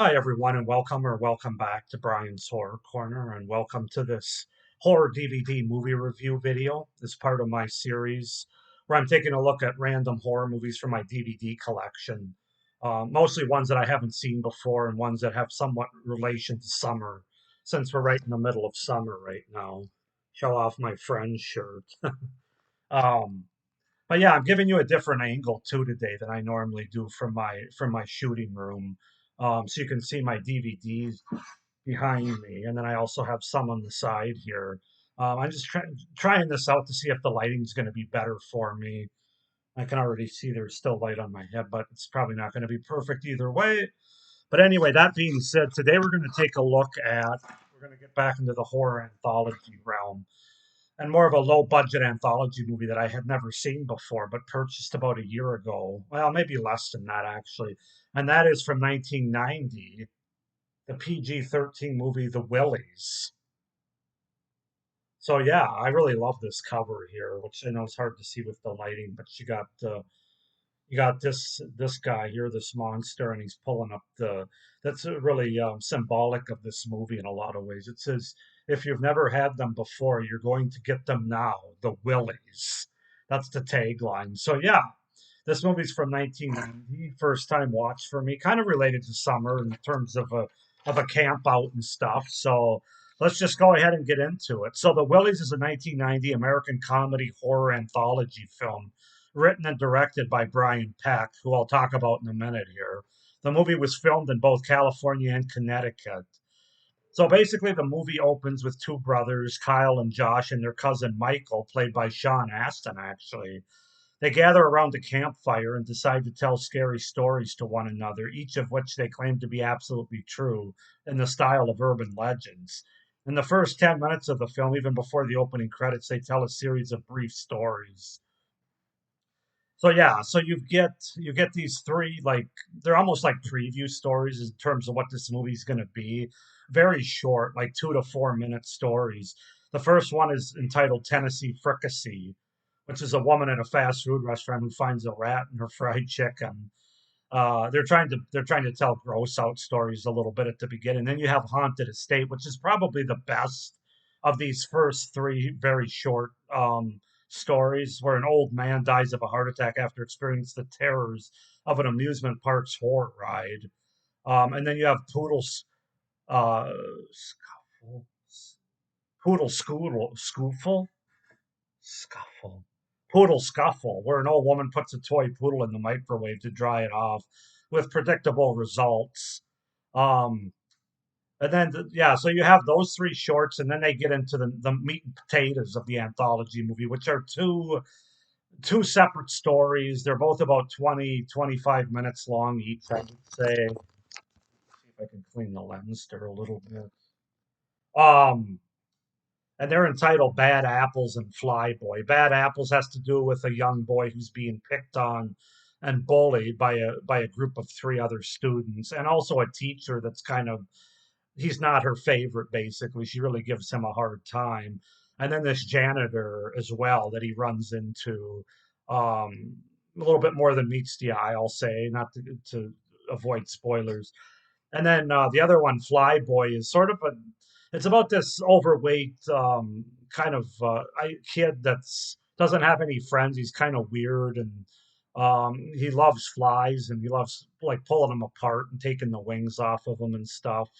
Hi, everyone, and welcome back to Brian's Horror Corner, and welcome to this horror DVD movie review video as part of my series where I'm taking a look at random horror movies from my DVD collection. Mostly ones that I haven't seen before and ones that have somewhat relation to summer, since we're right in the middle of summer right now. Show off my friend's shirt. Um, but yeah, I'm giving you a different angle too today than I normally do from my shooting room. So you can see my DVDs behind me, and then I also have some on the side here. I'm just trying this out to see if the lighting's going to be better for me. I can already see there's still light on my head, but it's probably not going to be perfect either way. But anyway, that being said, today we're going to take a look at, we're going to get back into the horror anthology realm and more of a low budget anthology movie that I had never seen before, but purchased about a year ago. Well, maybe less than that, actually. And that is from 1990, the PG-13 movie, The Willies. So, yeah, I really love this cover here, which I know is hard to see with the lighting, but you got this guy here, this monster, and he's pulling up the. That's really symbolic of this movie in a lot of ways. It says, "If you've never had them before, you're going to get them now." The Willies. That's the tagline. So yeah, this movie's from 1990. First time watch for me. Kind of related to summer in terms of a camp out and stuff. So let's just go ahead and get into it. So The Willies is a 1990 American comedy horror anthology film written and directed by Brian Peck, who I'll talk about in a minute here. The movie was filmed in both California and Connecticut. So basically, the movie opens with two brothers, Kyle and Josh, and their cousin Michael, played by Sean Astin, actually. They gather around a campfire and decide to tell scary stories to one another, each of which they claim to be absolutely true in the style of urban legends. In the first 10 minutes of the film, even before the opening credits, they tell a series of brief stories. So yeah, so you get these three, like, they're almost like preview stories in terms of what this movie's going to be. Very short, like 2 to 4 minute stories. The first one is entitled Tennessee Fricassee, which is a woman in a fast food restaurant who finds a rat in her fried chicken. They're trying to tell gross out stories a little bit at the beginning. Then you have Haunted Estate, which is probably the best of these first three very short stories, where an old man dies of a heart attack after experiencing the terrors of an amusement park's horror ride. And then you have uh, Scuffle, Poodle Scuffle. Poodle Scuffle, where an old woman puts a toy poodle in the microwave to dry it off with predictable results. Um, and then, yeah, so you have those three shorts, and then they get into the meat and potatoes of the anthology movie, which are two separate stories. They're both about 20 to 25 minutes long each, I would say. See if I can clean the lens there a little bit. Um, and they're entitled Bad Apples and Flyboy. Bad Apples has to do with a young boy who's being picked on and bullied by a group of three other students, and also a teacher that's kind of, he's not her favorite, basically. She really gives him a hard time. And then this janitor as well that he runs into, a little bit more than meets the eye, I'll say, not to avoid spoilers. And then the other one, Flyboy, is sort of a. It's about this overweight kind of kid that's doesn't have any friends. He's kind of weird, and he loves flies, and he loves like pulling them apart and taking the wings off of them and stuff.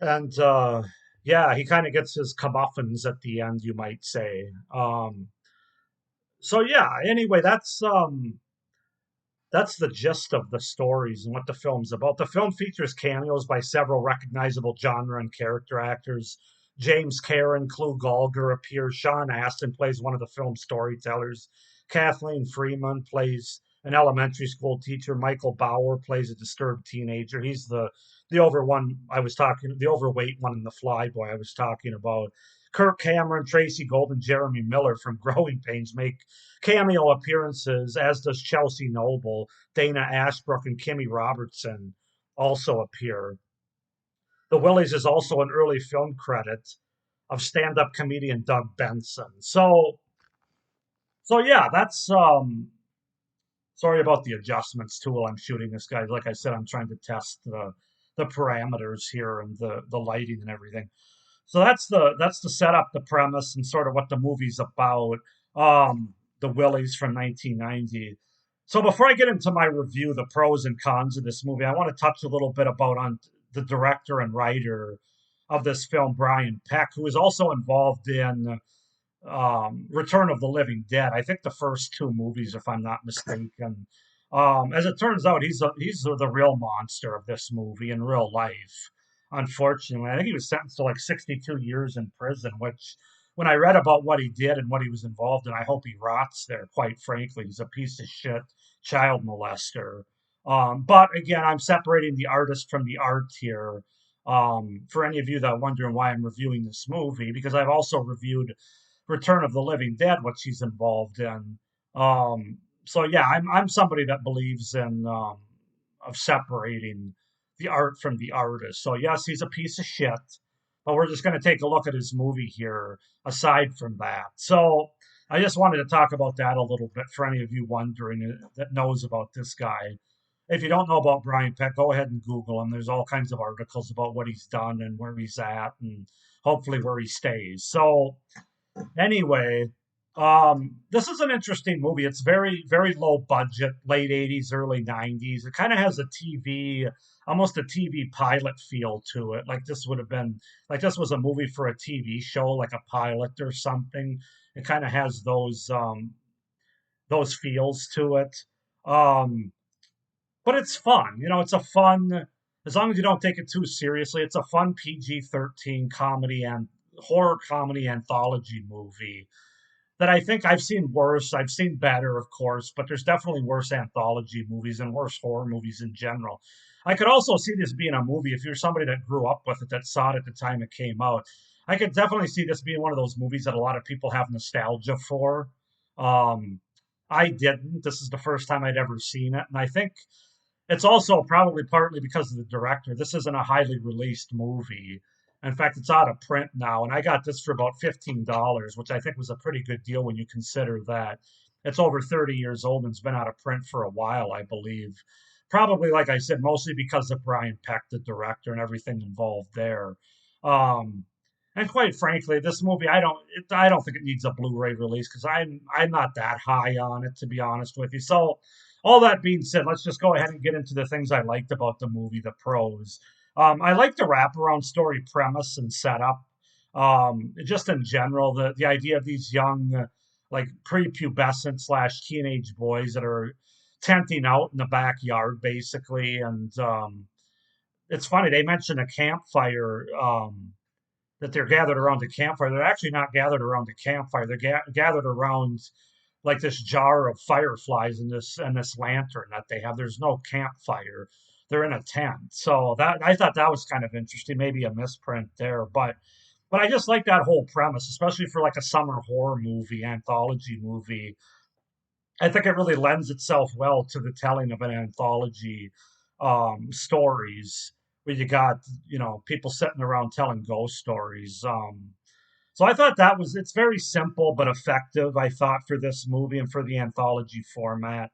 And yeah, he kind of gets his comeuppance at the end, you might say. So yeah. Anyway, that's the gist of the stories and what the film's about. The film features cameos by several recognizable genre and character actors. James Karen, Clu Gallagher appears. Sean Astin plays one of the film's storytellers. Kathleen Freeman plays an elementary school teacher. Michael Bauer plays a disturbed teenager. He's the overweight one in the Flyboy I was talking about. Kirk Cameron, Tracy Gold, and Jeremy Miller from Growing Pains make cameo appearances, as does Chelsea Noble. Dana Ashbrook and Kimmy Robertson also appear. The Willies is also an early film credit of stand-up comedian Doug Benson. So yeah, Sorry about the adjustments too while I'm shooting this, guys. Like I said, I'm trying to test the parameters here and the lighting and everything. So that's the setup, the premise, and sort of what the movie's about. The Willies from 1990. So before I get into my review, the pros and cons of this movie, I want to touch a little bit about on the director and writer of this film, Brian Peck, who is also involved in Return of the Living Dead. I think the first two movies, if I'm not mistaken. As it turns out, he's the real monster of this movie in real life. Unfortunately, I think he was sentenced to like 62 years in prison, which when I read about what he did and what he was involved in, I hope he rots there, quite frankly. He's a piece of shit child molester. But again, I'm separating the artist from the art here. For any of you that are wondering why I'm reviewing this movie, because I've also reviewed Return of the Living Dead, which he's involved in. So yeah, I'm somebody that believes in of separating the art from the artist. So yes, he's a piece of shit, but we're just going to take a look at his movie here. Aside from that, so I just wanted to talk about that a little bit for any of you wondering that knows about this guy. If you don't know about Brian Peck, go ahead and Google him. There's all kinds of articles about what he's done and where he's at, and hopefully where he stays. So anyway, this is an interesting movie. It's very, very low budget, late 80s, early 90s. It kind of has a TV, almost a TV pilot feel to it. Like this would have been, like this was a movie for a TV show, like a pilot or something. It kind of has those feels to it. Um, but it's fun. You know, it's a fun, as long as you don't take it too seriously, it's a fun PG-13 comedy and horror comedy anthology movie that I think I've seen worse. I've seen better, of course, but there's definitely worse anthology movies and worse horror movies in general. I could also see this being a movie if you're somebody that grew up with it, that saw it at the time it came out. I could definitely see this being one of those movies that a lot of people have nostalgia for. Um, I didn't. This is the first time I'd ever seen it, and I think it's also probably partly because of the director. This isn't a highly released movie. In fact, it's out of print now, and I got this for about $15, which I think was a pretty good deal when you consider that it's over 30 years old and it's been out of print for a while, I believe. Probably, like I said, mostly because of Brian Peck, the director, and everything involved there. Um, and quite frankly, this movie, I don't think it needs a Blu-ray release because I'm not that high on it, to be honest with you. So, all that being said, let's just go ahead and get into the things I liked about the movie, the pros. I like the wraparound story premise and setup. Just in general, the idea of these young, like prepubescent slash teenage boys that are tenting out in the backyard, basically. And it's funny they mentioned a campfire. That they're gathered around the campfire. They're actually not gathered around the campfire. They're gathered around like this jar of fireflies and this lantern that they have. There's no campfire. They're in a tent. So that I thought that was kind of interesting. Maybe a misprint there, but I just like that whole premise, especially for like a summer horror movie, anthology movie. I think it really lends itself well to the telling of an anthology stories where you got, you know, people sitting around telling ghost stories. So I thought that was it's very simple but effective, I thought, for this movie and for the anthology format.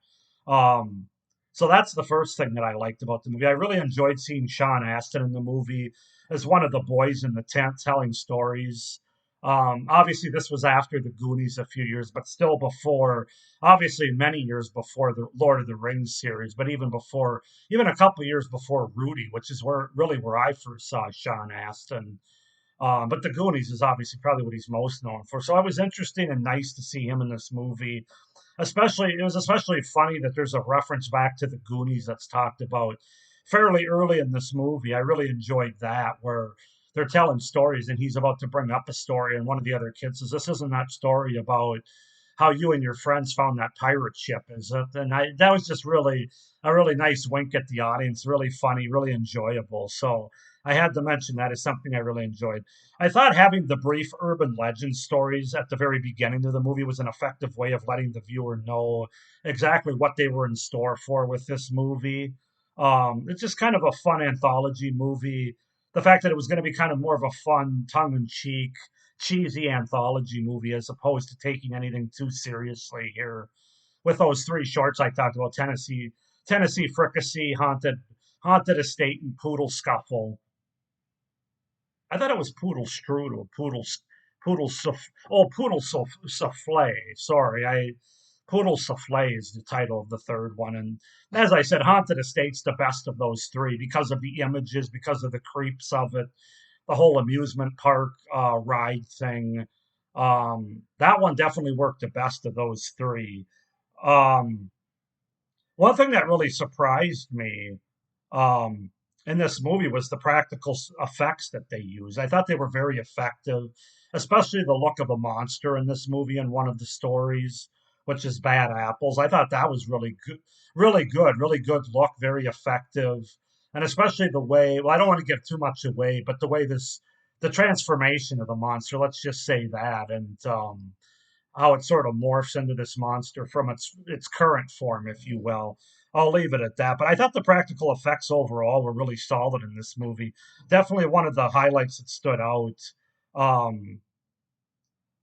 Um, so that's the first thing that I liked about the movie. I really enjoyed seeing Sean Astin in the movie as one of the boys in the tent telling stories. Obviously, this was after the Goonies a few years, but still before, obviously, many years before the Lord of the Rings series, but even before, even a couple years before Rudy, which is where I first saw Sean Astin. But the Goonies is obviously probably what he's most known for. So it was interesting and nice to see him in this movie. Especially, it was especially funny that there's a reference back to the Goonies that's talked about fairly early in this movie. I really enjoyed that, where they're telling stories and he's about to bring up a story, and one of the other kids says, "This isn't that story about how you and your friends found that pirate ship, is it?" And that was just really a really nice wink at the audience, really funny, really enjoyable. So I had to mention that as something I really enjoyed. I thought having the brief urban legend stories at the very beginning of the movie was an effective way of letting the viewer know exactly what they were in store for with this movie. It's just kind of a fun anthology movie. The fact that it was going to be kind of more of a fun, tongue in cheek, cheesy anthology movie as opposed to taking anything too seriously here. with those three shorts I talked about: Tennessee Fricassee, Haunted Estate, and Poodle Scuffle. I thought it was Poodle Strudel, Souffle. Sorry, I Poodle Souffle is the title of the third one, and as I said, Haunted Estate's the best of those three because of the images, because of the creeps of it, the whole amusement park ride thing. That one definitely worked the best of those three. Um, One thing that really surprised me um, in this movie was the practical effects that they used. I thought they were very effective, especially the look of a monster in this movie in one of the stories, which is Bad Apples. I thought that was really good look, very effective, and especially the way. Well, I don't want to give too much away, but the way the transformation of the monster. Let's just say that, and how it sort of morphs into this monster from its current form, if you will. I'll leave it at that. But I thought the practical effects overall were really solid in this movie. Definitely one of the highlights that stood out. Um,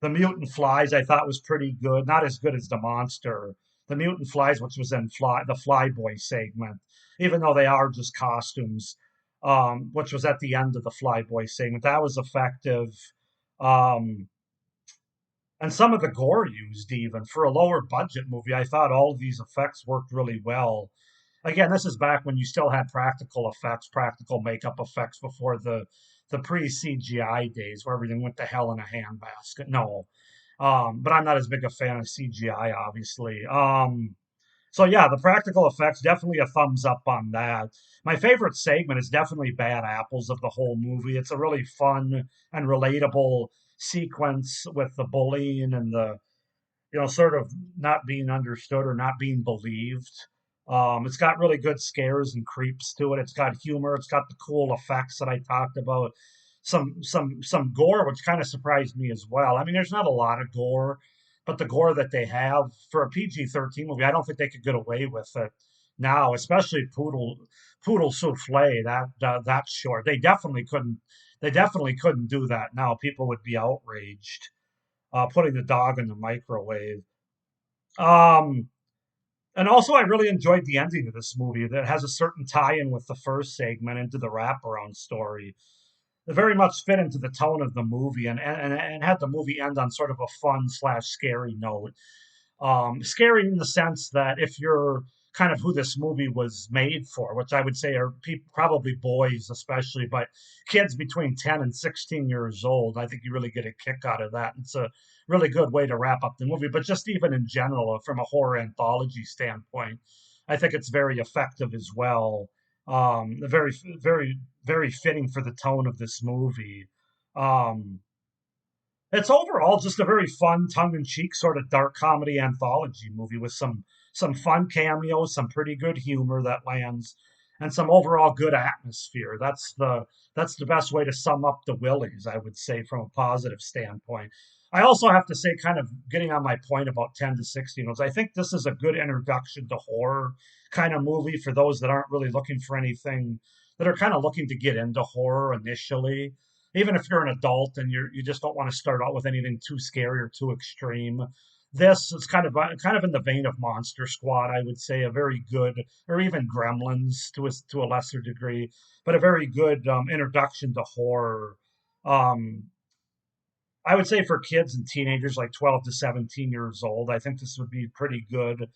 the mutant flies I thought was pretty good, not as good as the monster. The mutant flies, which was in the Flyboy segment, even though they are just costumes, which was at the end of the Flyboy segment, that was effective. Um, and some of the gore used, even for a lower budget movie, I thought all of these effects worked really well. Again, this is back when you still had practical effects, practical makeup effects before the pre CGI days where everything went to hell in a handbasket. No, but I'm not as big a fan of CGI, obviously. So yeah, the practical effects, definitely a thumbs up on that. My favorite segment is definitely Bad Apples of the whole movie. It's a really fun and relatable sequence with the bullying and the sort of not being understood or not being believed. It's got really good scares and creeps to it. It's got humor. It's got the cool effects that I talked about. Some gore, which kind of surprised me as well. I mean, there's not a lot of gore, but the gore that they have for a PG-13 movie, I don't think they could get away with it now, especially Poodle Souffle. That short, They definitely couldn't do that now. People would be outraged. Putting the dog in the microwave. Um, and also, I really enjoyed the ending of this movie that has a certain tie-in with the first segment into the wraparound story. It very much fit into the tone of the movie and had the movie end on sort of a fun slash scary note. Scary in the sense that if you're kind of who this movie was made for, which I would say are probably boys especially, but kids between 10 and 16 years old, I think you really get a kick out of that. It's a really good way to wrap up the movie, but just even in general, from a horror anthology standpoint, I think it's very effective as well. Very fitting for the tone of this movie. Um, it's overall just a very fun, tongue-in-cheek sort of dark comedy anthology movie with some fun cameos, some pretty good humor that lands, and some overall good atmosphere. That's the best way to sum up the Willies, I would say, from a positive standpoint. I also have to say, kind of getting on my point about 10 to 16 was, I think this is a good introduction to horror kind of movie for those that aren't really looking for anything, that are kind of looking to get into horror initially, even if you're an adult and you just don't want to start out with anything too scary or too extreme. This is kind of in the vein of Monster Squad, I would say, a very good, or even Gremlins to a lesser degree, but a very good introduction to horror. Um, I would say for kids and teenagers like 12 to 17 years old, I think this would be pretty good.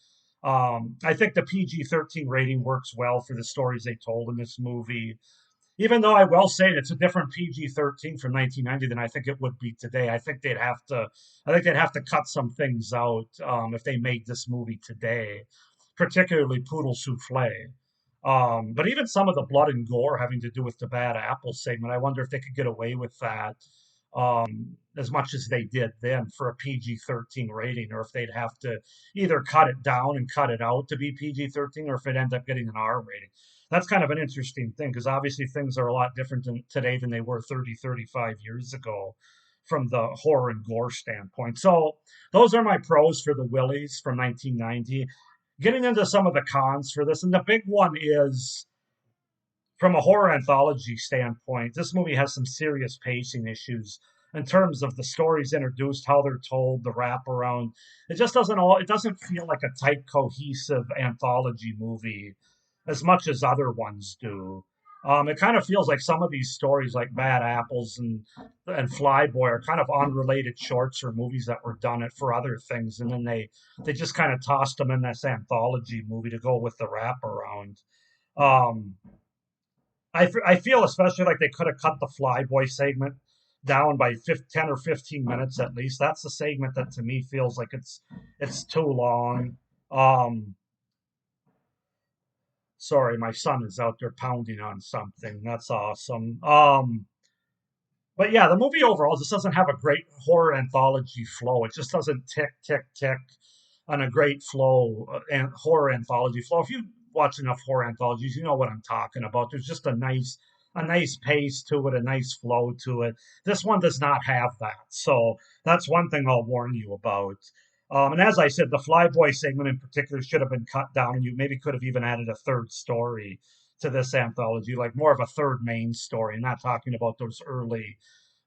I think the PG-13 rating works well for the stories they told in this movie, even though I will say it's a different PG-13 from 1990 than I think it would be today. I think they'd have to cut some things out if they made this movie today, particularly Poodle Souffle. But even some of the blood and gore having to do with the Bad Apple segment, I wonder if they could get away with that as much as they did then for a PG-13 rating, or if they'd have to either cut it down and cut it out to be PG-13, or if it end up getting an R rating. That's kind of an interesting thing because obviously things are a lot different today than they were 30, 35 years ago from the horror and gore standpoint. So those are my pros for the Willies from 1990. Getting into some of the cons for this, and the big one is from a horror anthology standpoint, this movie has some serious pacing issues. in terms of the stories introduced, how they're told, the wraparound. It doesn't feel like a tight, cohesive anthology movie as much as other ones do. It kind of feels like some of these stories, like Bad Apples and Flyboy, are kind of unrelated shorts or movies that were done it for other things, and then they just kind of tossed them in this anthology movie to go with the wraparound. Um, I feel especially like they could have cut the Flyboy segment down by 10 or 15 minutes at least. That's the segment that to me feels like it's too long. Um, Sorry, my son is out there pounding on something. That's awesome. But yeah, the movie overall just doesn't have a great horror anthology flow. It just doesn't tick, tick, tick on a great flow and horror anthology flow. If you watch enough horror anthologies, you know what I'm talking about. There's just a nice pace to it, a nice flow to it. This one does not have that. So that's one thing I'll warn you about. And as I said, the Flyboy segment in particular should have been cut down, and you maybe could have even added a third story to this anthology, like more of a third main story. I'm not talking about those early,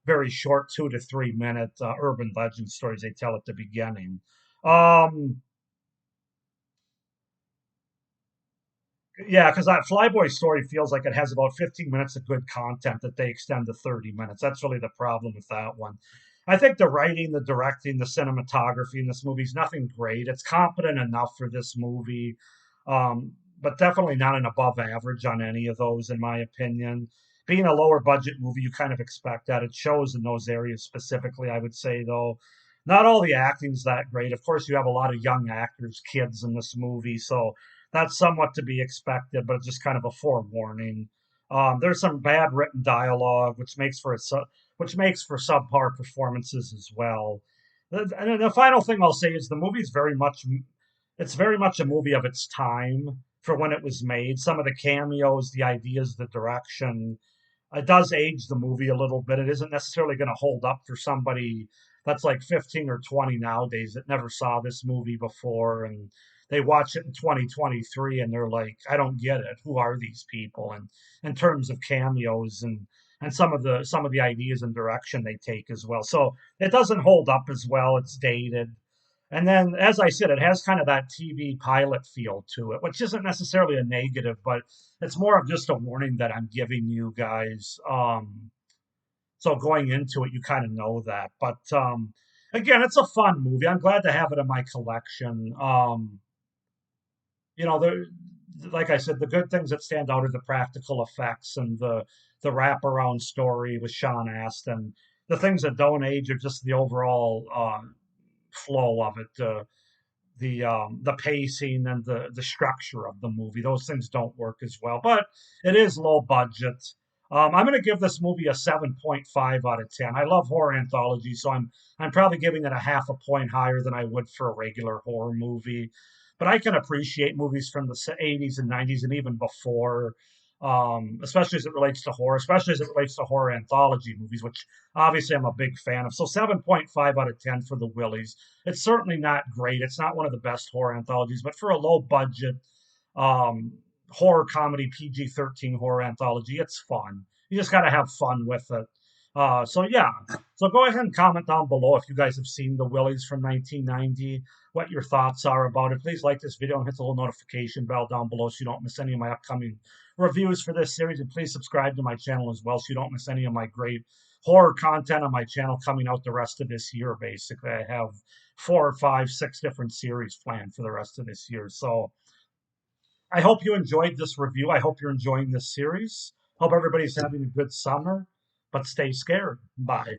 very short 2 to 3 minute urban legend stories they tell at the beginning. Um, Yeah, because that Flyboy story feels like it has about 15 minutes of good content that they extend to 30 minutes. That's really the problem with that one. I think the writing, the directing, the cinematography in this movie is nothing great. It's competent enough for this movie, but definitely not an above average on any of those, in my opinion. Being a lower budget movie, you kind of expect that. It shows in those areas specifically, I would say, though. Not all the acting's that great. Of course, you have a lot of young actors, kids in this movie, so that's somewhat to be expected, but it's just kind of a forewarning. There's some bad written dialogue, which makes for subpar performances as well. And the final thing I'll say is the movie's very much a movie of its time for when it was made. Some of the cameos, the ideas, the direction, it does age the movie a little bit. It isn't necessarily going to hold up for somebody that's like 15 or 20 nowadays that never saw this movie before and they watch it in 2023 and they're like, I don't get it. Who are these people? And in terms of cameos and some of the ideas and direction they take as well. So it doesn't hold up as well. It's dated. And then, as I said, it has kind of that TV pilot feel to it, which isn't necessarily a negative, but it's more of just a warning that I'm giving you guys. So going into it, you kind of know that. But again, it's a fun movie. I'm glad to have it in my collection. You know, like I said, the good things that stand out are the practical effects and the wraparound story with Sean Astin. The things that don't age are just the overall flow of it. The pacing and the structure of the movie. Those things don't work as well, but it is low budget. I'm going to give this movie a 7.5 out of 10. I love horror anthologies, so I'm probably giving it a half a point higher than I would for a regular horror movie. But I can appreciate movies from the 80s and 90s and even before, especially as it relates to horror, especially as it relates to horror anthology movies, which obviously I'm a big fan of. So 7.5 out of 10 for the Willies. It's certainly not great. It's not one of the best horror anthologies, but for a low budget um, horror comedy PG-13 horror anthology, it's fun. You just got to have fun with it. So yeah, so go ahead and comment down below if you guys have seen the Willies from 1990, what your thoughts are about it. Please like this video and hit the little notification bell down below so you don't miss any of my upcoming reviews for this series. And please subscribe to my channel as well so you don't miss any of my great horror content on my channel coming out the rest of this year. Basically, I have 4 or 5, 6 different series planned for the rest of this year. So I hope you enjoyed this review. I hope you're enjoying this series. Hope everybody's having a good summer, but stay scared. Bye.